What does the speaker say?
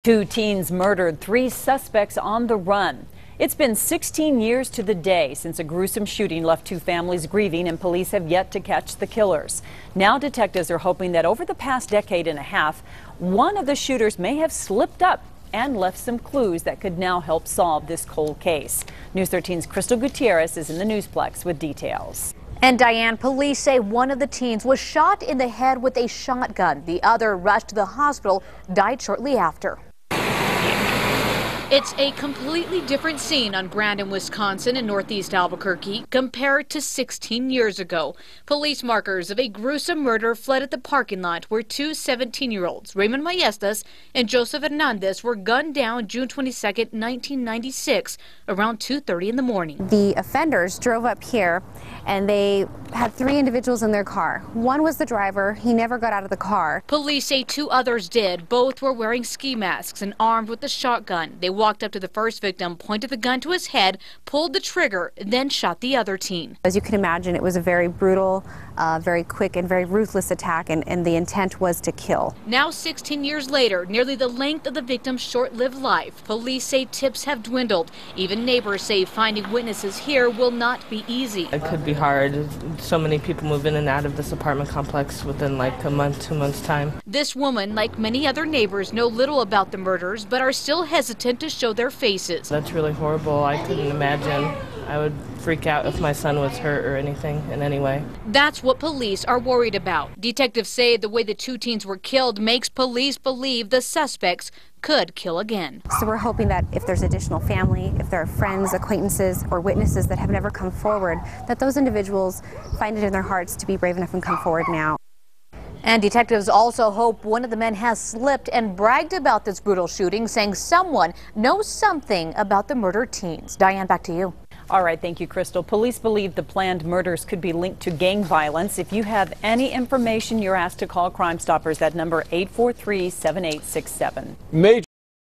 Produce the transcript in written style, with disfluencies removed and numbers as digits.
Two teens murdered, three suspects on the run. It's been 16 years to the day since a gruesome shooting left two families grieving, and police have yet to catch the killers. Now detectives are hoping that over the past decade and a half, one of the shooters may have slipped up and left some clues that could now help solve this cold case. News 13's Crystal Gutierrez is in the Newsplex with details. And Diane, police say one of the teens was shot in the head with a shotgun. The other rushed to the hospital, died shortly after. It's a completely different scene on Grand in Wisconsin and northeast Albuquerque compared to 16 years ago. Police markers of a gruesome murder fled at the parking lot where two 17-year-olds, Raymond Maestas and Joseph Hernandez, were gunned down June 22, 1996, around 2:30 in the morning. The offenders drove up here and they had three individuals in their car. One was the driver. He never got out of the car. Police say two others did. Both were wearing ski masks and armed with a shotgun. They walked up to the first victim, pointed the gun to his head, pulled the trigger, then shot the other teen. As you can imagine, it was a very brutal, very quick and very ruthless attack, and the intent was to kill. Now 16 years later, nearly the length of the victim's short-lived life, police say tips have dwindled. Even neighbors say finding witnesses here will not be easy. It could be hard. So many people move in and out of this apartment complex within like a month, 2 months' time. This woman, like many other neighbors, know little about the murders, but are still hesitant to show their faces. That's really horrible. I couldn't imagine. I would freak out if my son was hurt or anything in any way. That's what police are worried about. Detectives say the way the two teens were killed makes police believe the suspects could kill again. So we're hoping that if there's additional family, if there are friends, acquaintances, or witnesses that have never come forward, that those individuals find it in their hearts to be brave enough and come forward now. And detectives also hope one of the men has slipped and bragged about this brutal shooting, saying someone knows something about the murdered teens. Diane, back to you. All right, thank you, Crystal. Police believe the planned murders could be linked to gang violence. If you have any information, you're asked to call Crime Stoppers at number 843-7867.